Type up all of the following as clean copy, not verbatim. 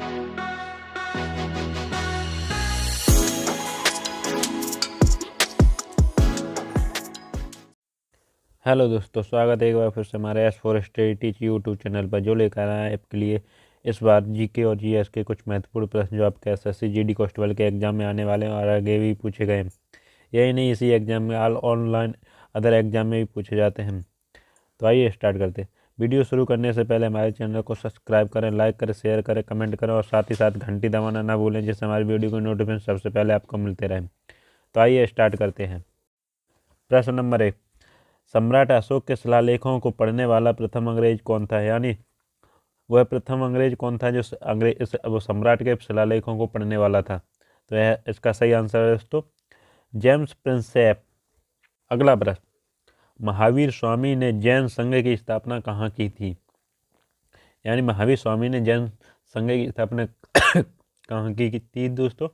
Hello दोस्तों, स्वागत है एक बार फिर से हमारे S for study teach YouTube channel पर, जो लेकर आए हैं आपके लिए इस बार जीके और जीएस के कुछ महत्वपूर्ण प्रश्न जो आपके एसएससी जीडी कांस्टेबल के एग्जाम में आने वाले हैं और आगे भी पूछे गए हैं। यही नहीं, इसी एग्जाम में ऑनलाइन अदर एग्जाम में भी पूछे जाते हैं। तो आइए स्टार्ट करते हैं। वीडियो शुरू करने से पहले हमारे चैनल को सब्सक्राइब करें, लाइक करें, शेयर करें, कमेंट करें और साथ ही साथ घंटी दबाना ना भूलें, जिससे हमारी वीडियो की नोटिफिकेशन सबसे पहले आपको मिलते रहें। तो आइए स्टार्ट करते हैं। प्रश्न नंबर 1, सम्राट अशोक के शिलालेखों को पढ़ने वाला प्रथम अंग्रेज कौन था? यानी वह प्रथम अंग्रेज कौन था जो वो सम्राट के शिलालेखों को पढ़ने वाला था? तो यह इसका सही आंसर है दोस्तों, जेम्स प्रिंसेप। अगला प्रश्न, महावीर स्वामी ने जैन संघ की स्थापना कहाँ की थी? यानी महावीर स्वामी ने जैन संघ की स्थापना कहाँ की थी दोस्तों?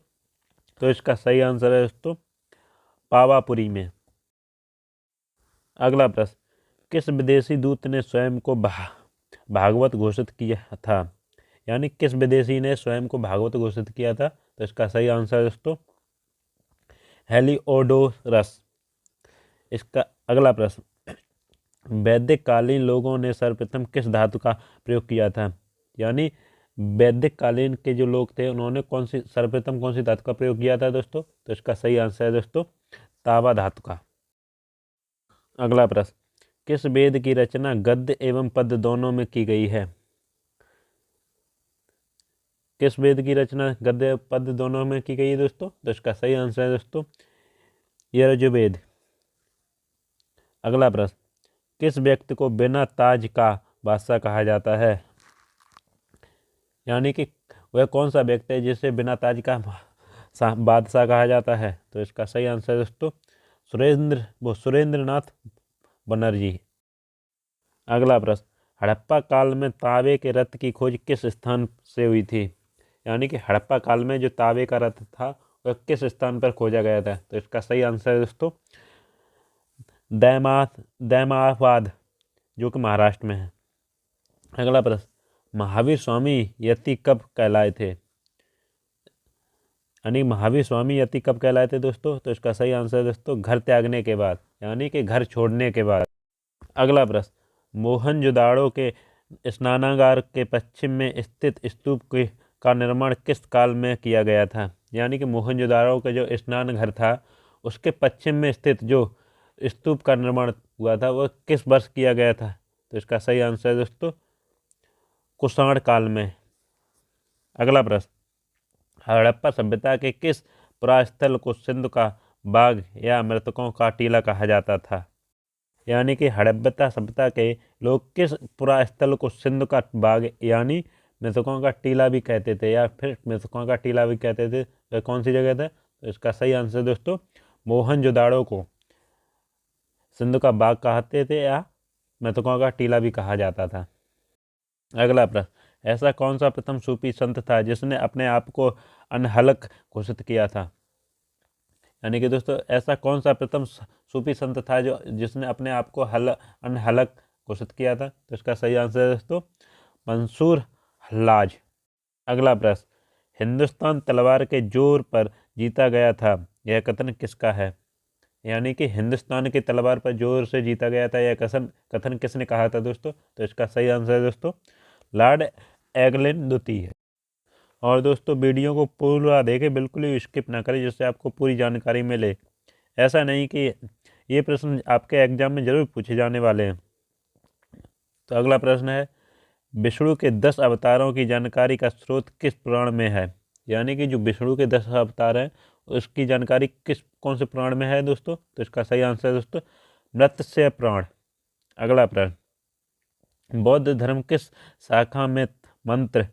तो इसका सही आंसर है दोस्तों, पावापुरी में। अगला प्रश्न, किस विदेशी दूत ने स्वयं को भागवत घोषित किया था? यानी किस विदेशी ने स्वयं को भागवत घोषित किया था? तो इसका सही आंसर दोस्तों, हेलिओडोरस। इसका अगला प्रश्न, वैदिक कालीन लोगों ने सर्वप्रथम किस धातु का प्रयोग किया था? यानी वैदिक कालीन के जो लोग थे उन्होंने सर्वप्रथम कौन सी धातु का प्रयोग किया था दोस्तों? तो इसका सही आंसर है दोस्तों, तावा धातु का। अगला प्रश्न, किस वेद की रचना गद्य एवं पद्य दोनों में की गई है? किस वेद की रचना गद्य पद्य दोनों में की गई है दोस्तों? तो इसका सही आंसर है दोस्तों, यजुर्वेद। अगला प्रश्न, किस व्यक्ति को बिना ताज का बादशाह कहा जाता है? यानी कि वह कौन सा व्यक्ति है जिसे बिना ताज का बादशाह कहा जाता है? तो इसका सही आंसर है दोस्तों, सुरेंद्रनाथ बनर्जी। अगला प्रश्न, हड़प्पा काल में तांबे के रथ की खोज किस स्थान से हुई थी? यानी कि हड़प्पा काल में जो तांबे का रथ था वह किस स्थान पर खोजा गया था? तो इसका सही आंसर है दोस्तों, दैमाबाद, जो कि महाराष्ट्र में है। अगला प्रश्न, महावीर स्वामी यति कब कहलाए थे? यानी महावीर स्वामी यति कब कहलाए थे दोस्तों? तो इसका सही आंसर है दोस्तों, घर त्यागने के बाद, यानी कि घर छोड़ने के बाद। अगला प्रश्न, मोहनजोदाड़ो के स्नानागार के पश्चिम में स्थित स्तूप का निर्माण किस काल में किया गया था? यानी कि मोहनजोदाड़ो का जो स्नान घर था उसके पश्चिम में स्थित जो स्तूप का निर्माण हुआ था वह किस वर्ष किया गया था? तो इसका सही आंसर है दोस्तों, कुषाण काल में। अगला प्रश्न, हड़प्पा सभ्यता के किस पुरास्थल को सिंधु का बाग या मृतकों का टीला कहा जाता था? यानी कि हड़प्पा सभ्यता के लोग किस पुरास्थल को सिंधु का बाग यानी मृतकों का टीला भी कहते थे, या फिर मृतकों का टीला भी कहते थे? वह कौन सी जगह था? तो इसका सही आंसर दोस्तों, मोहनजोदाड़ो को सिंधु का बाग कहते थे या मृतकों का टीला भी कहा जाता था। अगला प्रश्न, ऐसा कौन सा प्रथम सूफी संत था जिसने अपने आप को अनहलक घोषित किया था? यानी कि दोस्तों ऐसा कौन सा प्रथम सूफी संत था जो जिसने अपने आप को अनहलक घोषित किया था? तो इसका सही आंसर है दोस्तों, मंसूर हल्लाज। अगला प्रश्न, हिंदुस्तान तलवार के जोर पर जीता गया था, यह कथन किसका है? यानी कि हिंदुस्तान की तलवार पर जोर से जीता गया था, यह कथन किसने कहा था दोस्तों? तो इसका सही आंसर है दोस्तों, लॉर्ड एगलिन द्वितीय। और दोस्तों वीडियो को पूरा देखें, बिल्कुल ही स्किप ना करें, जिससे आपको पूरी जानकारी मिले। ऐसा नहीं कि ये प्रश्न आपके एग्जाम में जरूर पूछे जाने वाले हैं। तो अगला प्रश्न है, विष्णु के 10 अवतारों की जानकारी का स्रोत किस पुराण में है? यानी कि जो विष्णु के 10 अवतार हैं उसकी जानकारी कौन से पुराण में है दोस्तों? तो इसका सही आंसर है दोस्तों, मत्स्य पुराण। अगला प्रश्न, बौद्ध धर्म किस शाखा में मंत्र,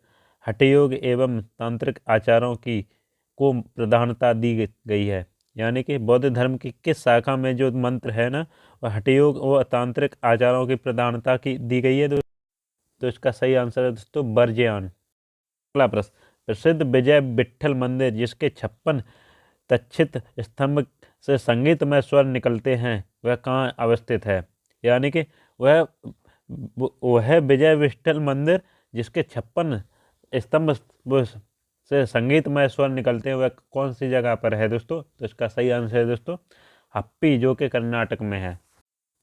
हठयोग एवं तांत्रिक आचारों को प्रधानता दी गई है? यानी कि बौद्ध धर्म की किस शाखा में जो मंत्र है ना वह हठयोग व तांत्रिक आचारों की प्रधानता की दी गई है? तो इसका सही आंसर है दोस्तों, बर्जियान। अगला प्रश्न, प्रसिद्ध विजय विट्ठल मंदिर जिसके 56 तक्षित स्तंभ से संगीतमय स्वर निकलते हैं वह कहाँ अवस्थित है? यानी कि वह विजय विट्ठल मंदिर जिसके 56 स्तंभ से संगीतमय स्वर निकलते हैं वह कौन सी जगह पर है दोस्तों? तो इसका सही आंसर है दोस्तों हप्पी, जो कि कर्नाटक में है।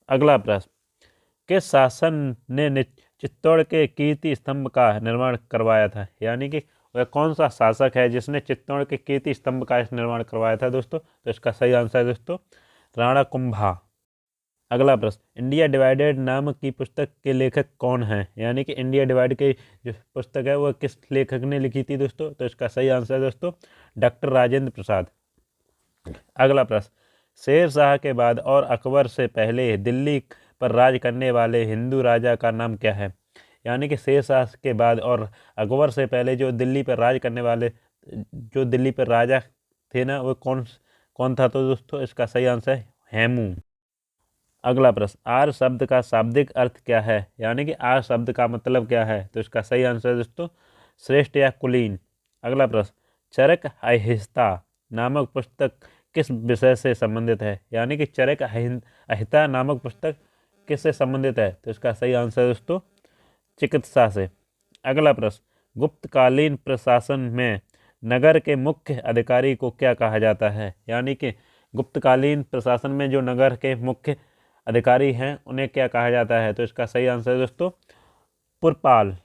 अगला प्रश्न, किस शासन ने चित्तौड़ के कीर्ति स्तंभ का निर्माण करवाया था? यानी कि वह कौन सा शासक है जिसने चित्तौड़ के कीर्ति स्तंभ का निर्माण करवाया था दोस्तों? तो इसका सही आंसर है दोस्तों राणा कुंभा। अगला प्रश्न, इंडिया डिवाइडेड नाम की पुस्तक के लेखक कौन हैं? यानी कि इंडिया डिवाइड की जो पुस्तक है वह किस लेखक ने लिखी थी दोस्तों? तो इसका सही आंसर है दोस्तों डॉक्टर राजेंद्र प्रसाद। अगला प्रश्न, शेर शाह के बाद और अकबर से पहले दिल्ली पर राज करने वाले हिंदू राजा का नाम क्या है? यानी कि शेर शाह के बाद और अकबर से पहले जो दिल्ली पर राज करने वाले जो दिल्ली पर राजा थे ना, वो कौन कौन था? तो दोस्तों इसका सही आंसर है हेमू। अगला प्रश्न, आर्य शब्द का शाब्दिक अर्थ क्या है? यानी कि आर्य शब्द का मतलब क्या है? तो इसका सही आंसर है दोस्तों श्रेष्ठ या कुलीन। अगला प्रश्न, चरक अहिंसा नामक पुस्तक किस विषय से संबंधित है? यानी कि चरक अहिंसा नामक पुस्तक किससे संबंधित है? तो इसका सही आंसर है दोस्तों चिकित्सा से। अगला प्रश्न, गुप्तकालीन प्रशासन में नगर के मुख्य अधिकारी को क्या कहा जाता है? यानी कि गुप्तकालीन प्रशासन में जो नगर के मुख्य अधिकारी हैं उन्हें क्या कहा जाता है? तो इसका सही आंसर है दोस्तों पुरपाल।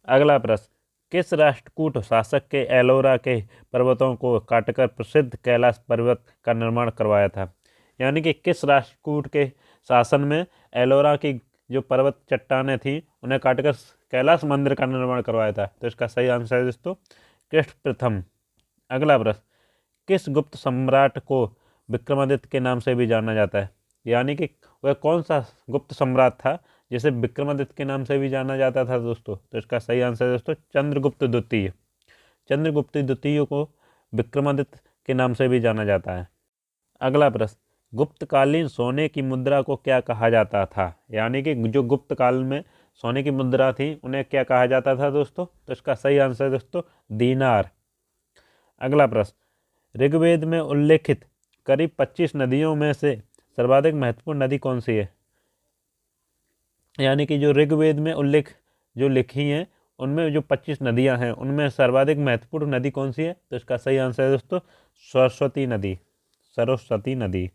अगला प्रश्न, किस राष्ट्रकूट शासक के एलोरा के पर्वतों को काटकर प्रसिद्ध कैलाश पर्वत का निर्माण करवाया था? यानी कि किस राष्ट्रकूट के शासन में एलोरा की जो पर्वत चट्टानें थी उन्हें काटकर कैलाश मंदिर का निर्माण करवाया था? तो इसका सही आंसर है दोस्तों कृष्ण प्रथम। अगला प्रश्न, किस गुप्त सम्राट को विक्रमादित्य के नाम से भी जाना जाता है? यानी कि वह कौन सा गुप्त सम्राट था जिसे विक्रमादित्य के नाम से भी जाना जाता था दोस्तों? तो इसका सही आंसर है दोस्तों चंद्रगुप्त द्वितीय। चंद्रगुप्त द्वितीय को विक्रमादित्य के नाम से भी जाना जाता है। अगला प्रश्न, गुप्तकालीन सोने की मुद्रा को क्या कहा जाता था? यानी कि जो गुप्त काल में सोने की मुद्रा थी उन्हें क्या कहा जाता था दोस्तों? तो इसका सही आंसर है दोस्तों दीनार। अगला प्रश्न, ऋग्वेद में उल्लेखित करीब 25 नदियों में से सर्वाधिक महत्वपूर्ण नदी कौन सी है? यानी कि जो ऋग्वेद में उल्लेख जो लिखी हैं उनमें जो 25 नदियां हैं उनमें सर्वाधिक महत्वपूर्ण नदी कौन सी है? तो इसका सही आंसर है दोस्तों सरस्वती नदी। सरस्वती नदी।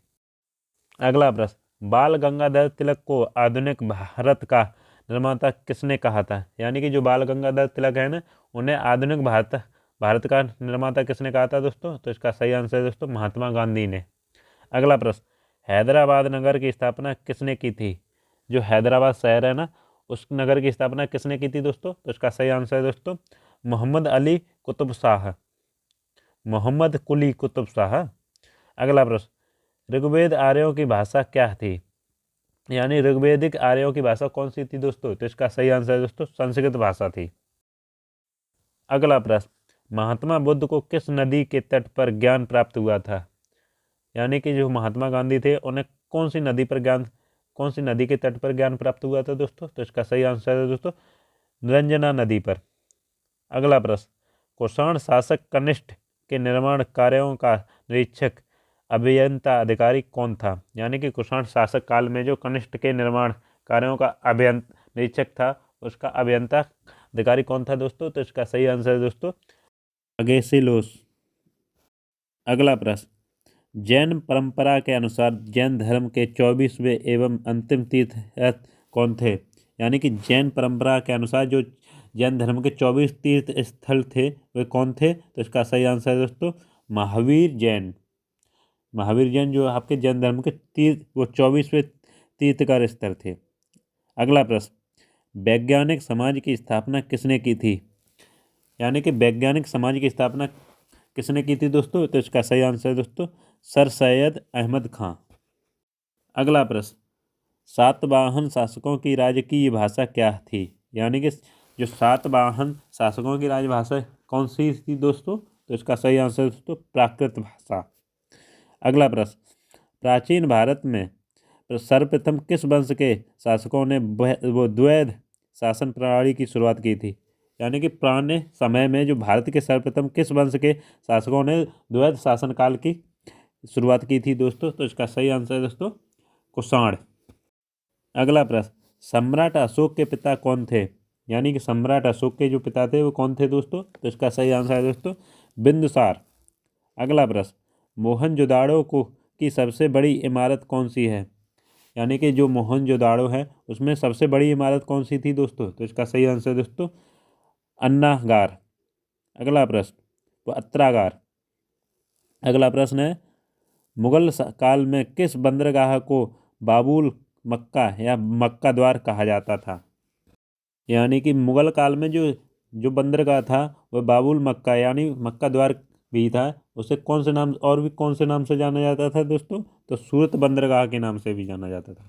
अगला प्रश्न, बाल गंगाधर तिलक को आधुनिक भारत का निर्माता किसने कहा था? यानी कि जो बाल गंगाधर तिलक है ना उन्हें आधुनिक भारत का निर्माता किसने कहा था दोस्तों? तो इसका सही आंसर है दोस्तों महात्मा गांधी ने। अगला प्रश्न, हैदराबाद नगर की स्थापना किसने की थी? जो हैदराबाद शहर है ना उस नगर की स्थापना किसने की थी दोस्तों? तो इसका सही आंसर है दोस्तों मोहम्मद अली कुतुब शाह। मोहम्मद कुली कुतुब शाह। अगला प्रश्न, ऋग्वेद आर्यों की भाषा क्या थी? यानी ऋग्वेदिक आर्यों की भाषा कौन सी थी दोस्तों? तो इसका सही आंसर है दोस्तों संस्कृत भाषा थी। अगला प्रश्न, महात्मा बुद्ध को किस नदी के तट पर ज्ञान प्राप्त हुआ था? यानी कि जो महात्मा गांधी थे उन्हें कौन सी नदी के तट पर ज्ञान प्राप्त हुआ था दोस्तों? तो इसका सही आंसर है दोस्तों निरंजना नदी पर। अगला प्रश्न, कुषाण शासक कनिष्ठ के निर्माण कार्यों का निरीक्षक अभियंता अधिकारी कौन था? यानी कि कुषाण शासक काल में जो कनिष्ठ के निर्माण कार्यों का निरीक्षक था उसका अभियंता अधिकारी कौन था दोस्तों? तो इसका सही आंसर है दोस्तों अगेसिलोस। अगला प्रश्न, जैन परंपरा के अनुसार जैन धर्म के 24वें एवं अंतिम तीर्थ कौन थे? यानी कि जैन परंपरा के अनुसार जो जैन धर्म के 24 तीर्थ स्थल थे वे कौन थे? तो इसका सही आंसर है दोस्तों महावीर जैन। महावीर जैन जो आपके जैन धर्म के तीर्थ वो 24वें तीर्थकर स्थल थे। अगला प्रश्न, वैज्ञानिक समाज की स्थापना किसने की थी? यानी कि वैज्ञानिक समाज की स्थापना किसने की थी दोस्तों? तो इसका सही आंसर है दोस्तों सर सैयद अहमद खां। अगला प्रश्न, सातवाहन शासकों की राजकीय भाषा क्या थी? यानी कि जो सातवाहन शासकों की राजभाषा कौन सी थी दोस्तों? तो इसका सही आंसर है दोस्तों प्राकृत भाषा। अगला प्रश्न, प्राचीन भारत में सर्वप्रथम किस वंश के शासकों ने वो द्वैध शासन प्रणाली की शुरुआत की थी? यानी कि पुराने समय में जो भारत के सर्वप्रथम किस वंश के शासकों ने द्वैध शासन काल की शुरुआत की थी दोस्तों? तो इसका सही आंसर है दोस्तों कुषाण। अगला प्रश्न, सम्राट अशोक के पिता कौन थे? यानी कि सम्राट अशोक के जो पिता थे वो कौन थे दोस्तों? तो इसका सही आंसर है दोस्तों बिंदुसार। अगला प्रश्न, मोहनजोदाड़ो को की सबसे बड़ी इमारत कौन सी है? यानी कि जो मोहनजोदाड़ो है उसमें सबसे बड़ी इमारत कौन सी थी दोस्तों? तो इसका सही आंसर दोस्तों अन्नागार। अगला प्रश्न, वो अत्रागार। अगला प्रश्न है, मुगल काल में किस बंदरगाह को बाबुल मक्का या मक्का द्वार कहा जाता था? यानी कि मुगल काल में जो जो बंदरगाह था वह बाबुल मक्का यानी मक्का द्वार भी था। उसे कौन से नाम और भी कौन से नाम से जाना जाता था दोस्तों? तो सूरत बंदरगाह के नाम से भी जाना जाता था।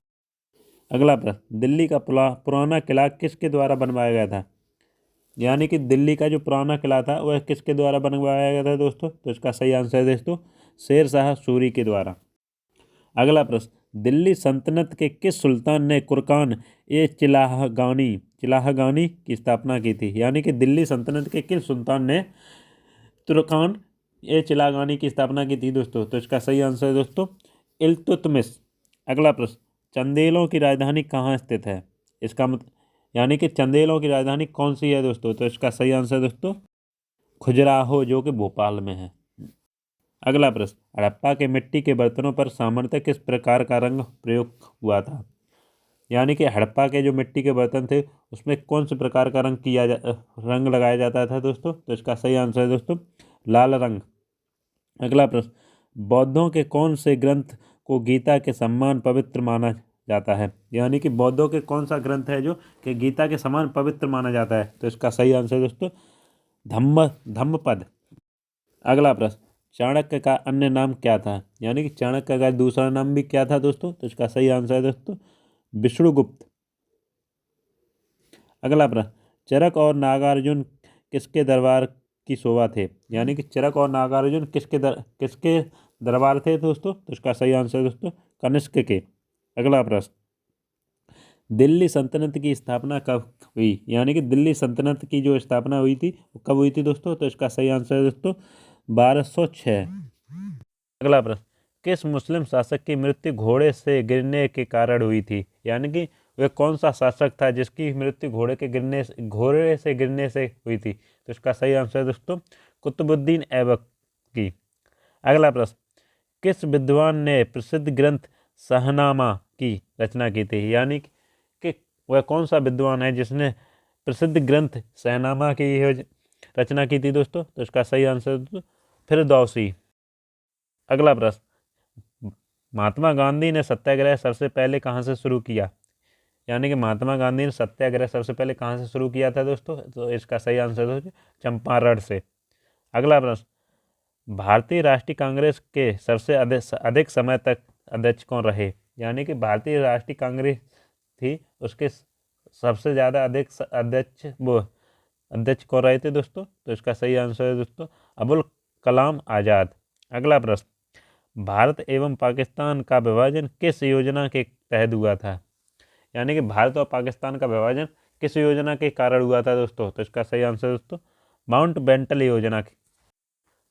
अगला प्रश्न, दिल्ली का पुराना किला किसके द्वारा बनवाया गया था? यानी कि दिल्ली का जो पुराना किला था वह किसके द्वारा बनवाया गया था दोस्तों? तो इसका सही आंसर है दोस्तों शेर शाह सूरी के द्वारा। अगला प्रश्न, दिल्ली सल्तनत के किस सुल्तान ने कुरकान ए चिलाहगानी की स्थापना की थी? यानी कि दिल्ली सल्तनत के किस सुल्तान ने तुर्कान ए चिलागानी की स्थापना की थी दोस्तों? तो इसका सही आंसर है दोस्तों इल्तुतमिश। अगला प्रश्न, चंदेलों की राजधानी कहाँ स्थित है? इसका यानी कि चंदेलों की राजधानी कौन सी है दोस्तों? तो इसका सही आंसर है दोस्तों खजुराहो, जो कि भोपाल में है। अगला प्रश्न, हड़प्पा के मिट्टी के बर्तनों पर सामान्यतः किस प्रकार का रंग प्रयोग हुआ था? यानी कि हड़प्पा के जो मिट्टी के बर्तन थे उसमें कौन से प्रकार का रंग लगाया जाता था दोस्तों? तो इसका सही आंसर है दोस्तों लाल रंग। अगला प्रश्न, बौद्धों के कौन से ग्रंथ को गीता के समान पवित्र माना जाता है? यानी कि बौद्धों के कौन सा ग्रंथ है जो कि गीता के समान पवित्र माना जाता है? तो इसका सही आंसर है दोस्तों धम्मपद। अगला प्रश्न, चाणक्य का अन्य नाम क्या था? यानी कि चाणक्य का दूसरा नाम भी क्या था दोस्तों? तो इसका सही आंसर है दोस्तों विष्णुगुप्त। अगला प्रश्न, चरक और नागार्जुन किसके दरबार की शोभा थे? यानी कि चरक और नागार्जुन किसके दरबार थे दोस्तों? तो इसका सही आंसर है दोस्तों कनिष्क के। अगला प्रश्न, दिल्ली सल्तनत की स्थापना कब हुई? यानी कि दिल्ली सल्तनत की जो स्थापना हुई थी वो कब हुई थी दोस्तों? तो इसका सही आंसर है दोस्तों 1206। अगला प्रश्न, किस मुस्लिम शासक की मृत्यु घोड़े से गिरने के कारण हुई थी? यानी कि वह कौन सा शासक था जिसकी मृत्यु घोड़े से गिरने से हुई थी? तो इसका सही आंसर है दोस्तों कुतुबुद्दीन ऐबक की। अगला प्रश्न, किस विद्वान ने प्रसिद्ध ग्रंथ शाहनामा की रचना की थी? यानी कि वह कौन सा विद्वान है जिसने प्रसिद्ध ग्रंथ शाहनामा की रचना की थी दोस्तों? तो इसका सही आंसर है फिरदौसी। अगला प्रश्न, महात्मा गांधी ने सत्याग्रह सबसे पहले कहाँ से शुरू किया? यानी कि महात्मा गांधी ने सत्याग्रह सबसे पहले कहाँ से शुरू किया था दोस्तों? तो इसका सही आंसर है चंपारण से। अगला प्रश्न, भारतीय राष्ट्रीय कांग्रेस के सबसे अधिक समय तक अध्यक्ष कौन रहे? यानी कि भारतीय राष्ट्रीय कांग्रेस थी उसके सबसे ज़्यादा अधिक अध्यक्ष कौन रहे थे दोस्तों? तो इसका सही आंसर है दोस्तों अबुल कलाम आज़ाद। अगला प्रश्न, भारत एवं पाकिस्तान का विभाजन किस योजना के तहत हुआ था? यानी कि भारत और पाकिस्तान का विभाजन किस योजना के कारण हुआ था दोस्तों? तो इसका सही आंसर दोस्तों माउंटबेटन योजना की।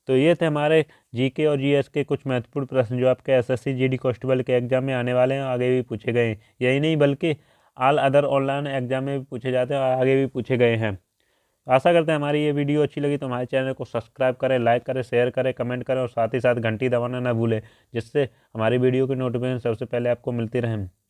तो ये थे हमारे जीके और जीएस के कुछ महत्वपूर्ण प्रश्न जो आपके एसएससी जीडी कांस्टेबल के एग्जाम में आने वाले हैं, आगे भी पूछे गए हैं। यही नहीं बल्कि ऑल अदर ऑनलाइन एग्जाम में भी पूछे जाते हैं और आगे भी पूछे गए हैं। आशा करते हैं हमारी ये वीडियो अच्छी लगी तो हमारे चैनल को सब्सक्राइब करें, लाइक करें, शेयर करें, कमेंट करें और साथ ही साथ घंटी दबाना ना भूलें, जिससे हमारी वीडियो की नोटिफिकेशन सबसे पहले आपको मिलती रहें।